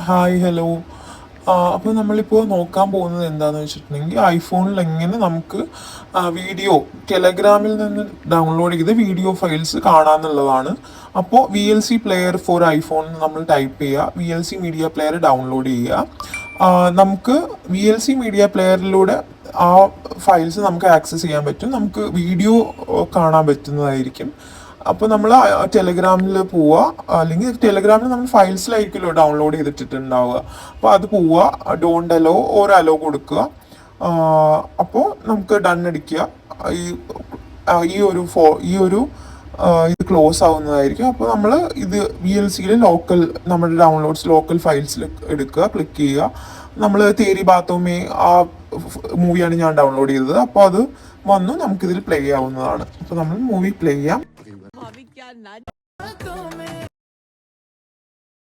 Hi hello. അപ്പോൾ നമ്മളിപ്പോൾ നോക്കാൻ പോകുന്നത് എന്താണെന്ന് വെച്ചിട്ടുണ്ടെങ്കിൽ ഐഫോണിൽ എങ്ങനെ നമുക്ക് വീഡിയോ ടെലഗ്രാമിൽ നിന്ന് ഡൗൺലോഡ് ചെയ്ത് വീഡിയോ ഫയൽസ് കാണാമെന്നുള്ളതാണ്. അപ്പോൾ VLC പ്ലെയർ ഫോർ ഐഫോൺ നമ്മൾ ടൈപ്പ് ചെയ്യുക, VLC മീഡിയ പ്ലെയർ ഡൗൺലോഡ് ചെയ്യുക. നമുക്ക് VLC മീഡിയ പ്ലെയറിലൂടെ ആ ഫയൽസ് നമുക്ക് ആക്സസ് ചെയ്യാൻ പറ്റും, നമുക്ക് വീഡിയോ കാണാൻ പറ്റുന്നതായിരിക്കും. അപ്പോൾ നമ്മൾ ടെലഗ്രാമിൽ പോവുക, അല്ലെങ്കിൽ ടെലഗ്രാമിൽ നമ്മൾ ഫയൽസിലായിരിക്കുമല്ലോ ഡൗൺലോഡ് ചെയ്തിട്ടുണ്ടാവുക. അപ്പോൾ അത് പോവുക, ഡോണ്ട് അലോ ഓർ അലോ കൊടുക്കുക. അപ്പോൾ നമുക്ക് ഡൺ അടിക്കുക. ഈ ഈ ഒരു ഇത് ക്ലോസ് ആവുന്നതായിരിക്കും. അപ്പോൾ നമ്മൾ ഇത് VLCയിൽ ലോക്കൽ നമ്മുടെ ഡൗൺലോഡ്സ് ലോക്കൽ ഫയൽസിൽ എടുക്കുക, ക്ലിക്ക് ചെയ്യുക. നമ്മൾ തേരി ബാത്തോമേ ആ മൂവിയാണ് ഞാൻ ഡൗൺലോഡ് ചെയ്തത്. അപ്പോൾ അത് വന്നു നമുക്കിതിൽ പ്ലേ ആവുന്നതാണ്. അപ്പോൾ നമ്മൾ മൂവി പ്ലേ ചെയ്യാം.